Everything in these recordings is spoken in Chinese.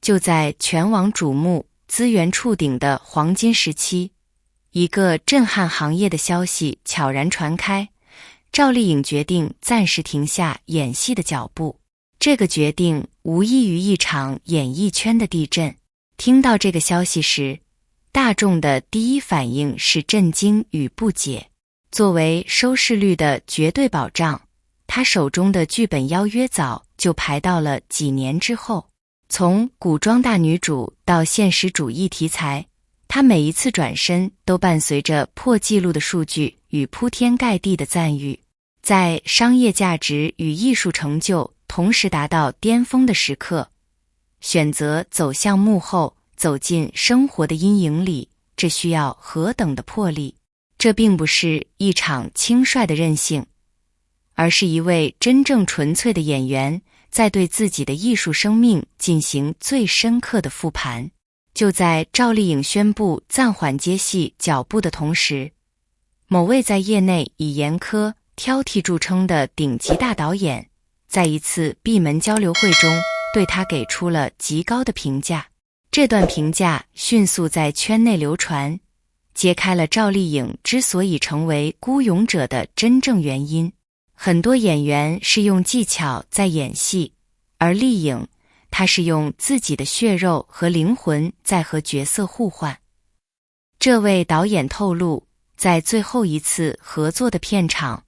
就在全网瞩目、资源触顶的黄金时期，一个震撼行业的消息悄然传开，赵丽颖决定暂时停下演戏的脚步。这个决定无异于一场演艺圈的地震。听到这个消息时，大众的第一反应是震惊与不解。作为收视率的绝对保障，她手中的剧本邀约早就排到了几年之后。从古装大女主到现实主义题材，她每一次转身都伴随着破纪录的数据与铺天盖地的赞誉。在商业价值与艺术成就同时达到巅峰的时刻，选择走向幕后，走进生活的阴影里，这需要何等的魄力。这并不是一场轻率的任性，而是一位真正纯粹的演员在对自己的艺术生命进行最深刻的复盘。就在赵丽颖宣布暂缓接戏脚步的同时，某位在业内以严苛挑剔著称的顶级大导演，在一次闭门交流会中对她给出了极高的评价。这段评价迅速在圈内流传，揭开了赵丽颖之所以成为孤勇者的真正原因。很多演员是用技巧在演戏，而丽颖，她是用自己的血肉和灵魂在和角色互换。这位导演透露，在最后一次合作的片场，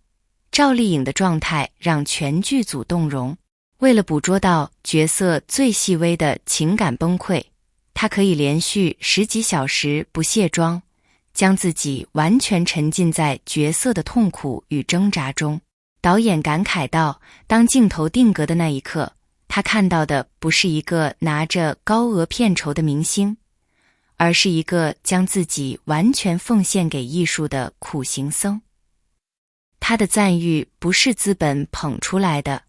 赵丽颖的状态让全剧组动容。为了捕捉到角色最细微的情感崩溃，她可以连续10几小时不卸妆，将自己完全沉浸在角色的痛苦与挣扎中。导演感慨道，当镜头定格的那一刻，他看到的不是一个拿着高额片酬的明星，而是一个将自己完全奉献给艺术的苦行僧。他的赞誉不是资本捧出来的，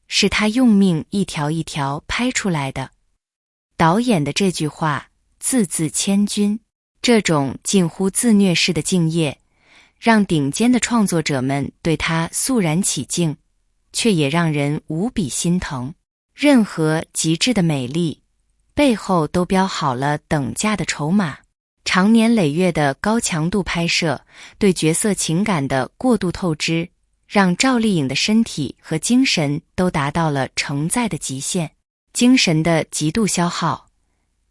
是他用命一条一条拍出来的。导演的这句话字字千钧，这种近乎自虐式的敬业，让顶尖的创作者们对他肃然起敬，却也让人无比心疼。任何极致的美丽，背后都标好了等价的筹码。长年累月的高强度拍摄，对角色情感的过度透支，让赵丽颖的身体和精神都达到了承载的极限。精神的极度消耗，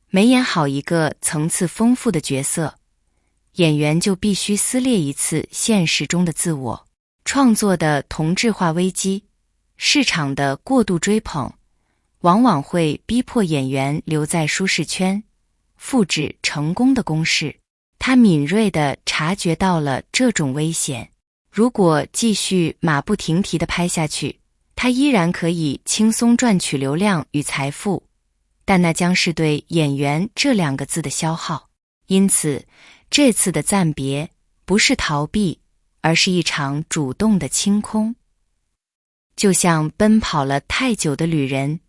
每演好一个层次丰富的角色，演员就必须撕裂一次现实中的自我。创作的同质化危机，市场的过度追捧，往往会逼迫演员留在舒适圈，复制成功的公式。他敏锐地察觉到了这种危险。如果继续马不停蹄地拍下去，他依然可以轻松赚取流量与财富，但那将是对演员这2个字的消耗。因此，这次的暂别不是逃避，而是一场主动的清空。就像奔跑了太久的旅人，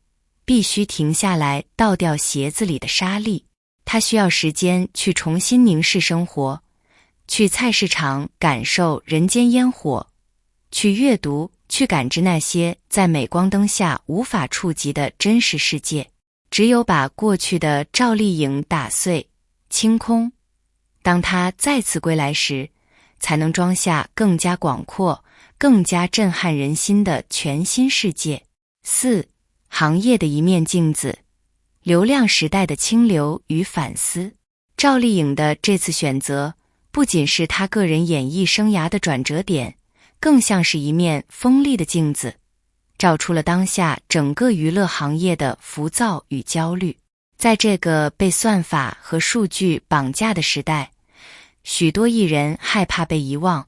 必须停下来倒掉鞋子里的沙粒。他需要时间去重新凝视生活，去菜市场感受人间烟火，去阅读，去感知那些在镁光灯下无法触及的真实世界。只有把过去的赵丽颖打碎、清空，当她再次归来时，才能装下更加广阔、更加震撼人心的全新世界。4. 行业的一面镜子，流量时代的清流与反思。赵丽颖的这次选择，不仅是她个人演艺生涯的转折点，更像是一面锋利的镜子，照出了当下整个娱乐行业的浮躁与焦虑。在这个被算法和数据绑架的时代，许多艺人害怕被遗忘，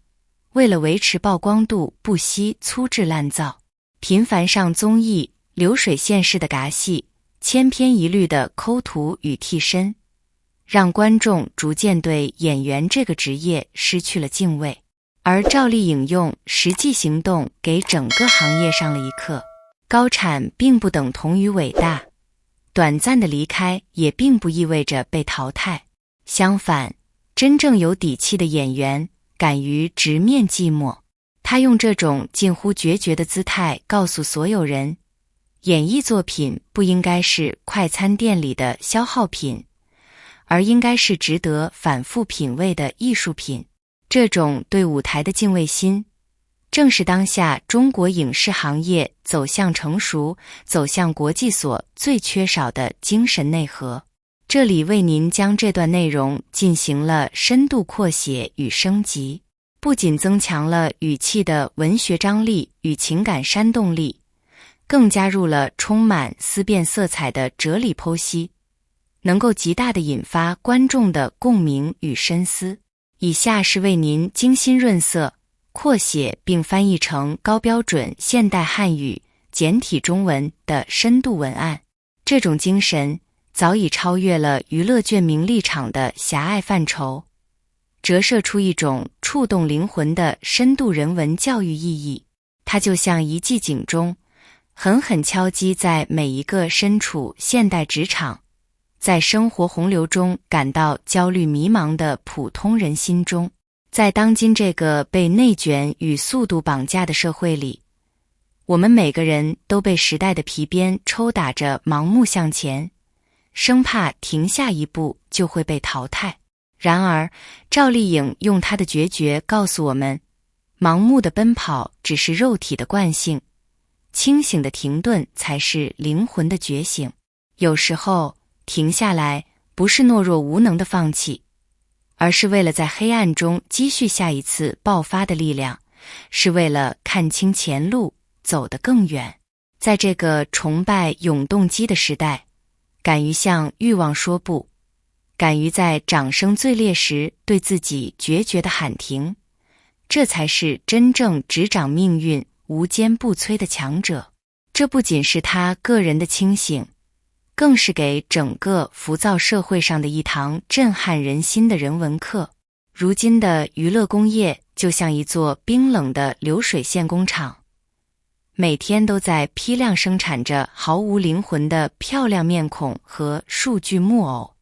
为了维持曝光度不惜粗制滥造，频繁上综艺，流水线式的尬戏，千篇一律的抠图与替身，让观众逐渐对演员这个职业失去了敬畏。而赵丽颖用实际行动给整个行业上了一课：高产并不等同于伟大，短暂的离开也并不意味着被淘汰。相反，真正有底气的演员敢于直面寂寞。他用这种近乎决绝的姿态告诉所有人，演艺作品不应该是快餐店里的消耗品，而应该是值得反复品味的艺术品。这种对舞台的敬畏心，正是当下中国影视行业走向成熟、走向国际所最缺少的精神内核。这里为您将这段内容进行了深度扩写与升级，不仅增强了语气的文学张力与情感煽动力，更加入了充满思辨色彩的哲理剖析，能够极大地引发观众的共鸣与深思。以下是为您精心润色、扩写并翻译成高标准现代汉语简体中文的深度文案。这种精神早已超越了娱乐卷名立场的狭隘范畴，折射出一种触动灵魂的深度人文教育意义。它就像一记警钟，狠狠敲击在每一个身处现代职场，在生活洪流中感到焦虑迷茫的普通人心中。在当今这个被内卷与速度绑架的社会里，我们每个人都被时代的皮鞭抽打着盲目向前，生怕停下一步就会被淘汰。然而，赵丽颖用她的决绝告诉我们，盲目的奔跑只是肉体的惯性，清醒的停顿才是灵魂的觉醒。有时候，停下来不是懦弱无能的放弃，而是为了在黑暗中积蓄下一次爆发的力量，是为了看清前路，走得更远。在这个崇拜永动机的时代，敢于向欲望说不，敢于在掌声最烈时对自己决绝地喊停，这才是真正执掌命运、无坚不摧的强者。这不仅是他个人的清醒，更是给整个浮躁社会上的一堂震撼人心的人文课。如今的娱乐工业就像一座冰冷的流水线工厂，每天都在批量生产着毫无灵魂的漂亮面孔和数据木偶。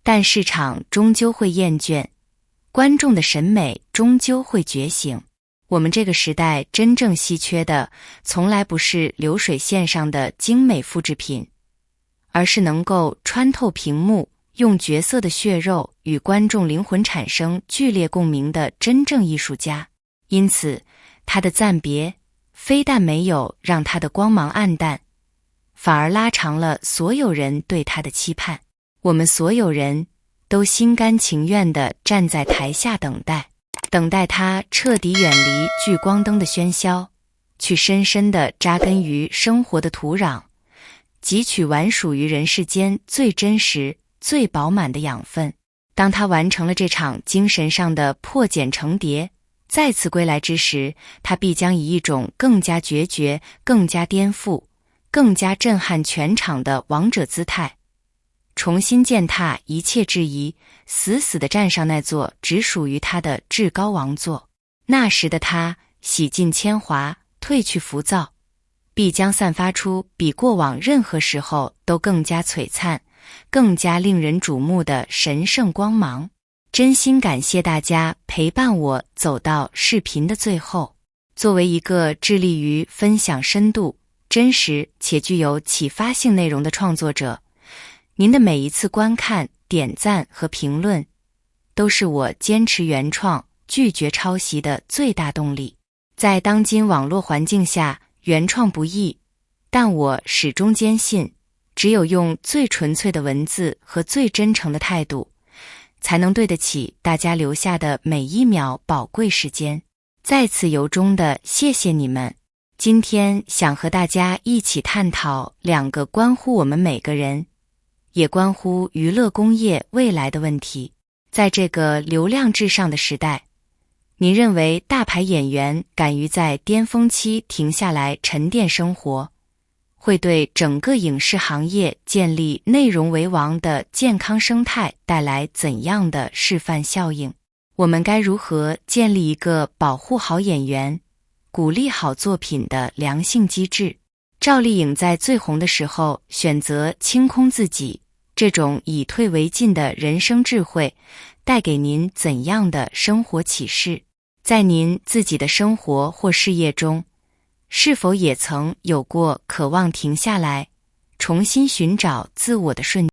但市场终究会厌倦，观众的审美终究会觉醒。我们这个时代真正稀缺的，从来不是流水线上的精美复制品，而是能够穿透屏幕，用角色的血肉与观众灵魂产生剧烈共鸣的真正艺术家。因此，他的暂别非但没有让他的光芒暗淡，反而拉长了所有人对他的期盼。我们所有人都心甘情愿地站在台下等待他彻底远离聚光灯的喧嚣，去深深地扎根于生活的土壤，汲取完属于人世间最真实、最饱满的养分。当他完成了这场精神上的破茧成蝶，再次归来之时，他必将以一种更加决绝、更加颠覆、更加震撼全场的王者姿态，重新践踏一切质疑，死死地站上那座只属于他的至高王座。那时的他洗尽铅华，褪去浮躁，必将散发出比过往任何时候都更加璀璨、更加令人瞩目的神圣光芒。真心感谢大家陪伴我走到视频的最后。作为一个致力于分享深度、真实且具有启发性内容的创作者，您的每一次观看、点赞和评论，都是我坚持原创、拒绝抄袭的最大动力。在当今网络环境下，原创不易，但我始终坚信，只有用最纯粹的文字和最真诚的态度，才能对得起大家留下的每一秒宝贵时间。在此由衷的谢谢你们。今天想和大家一起探讨两个关乎我们每个人，也关乎娱乐工业未来的问题。在这个流量至上的时代，您认为大牌演员敢于在巅峰期停下来沉淀生活，会对整个影视行业建立内容为王的健康生态带来怎样的示范效应？我们该如何建立一个保护好演员、鼓励好作品的良性机制？赵丽颖在最红的时候选择清空自己，这种以退为进的人生智慧带给您怎样的生活启示？在您自己的生活或事业中，是否也曾有过渴望停下来，重新寻找自我的瞬间？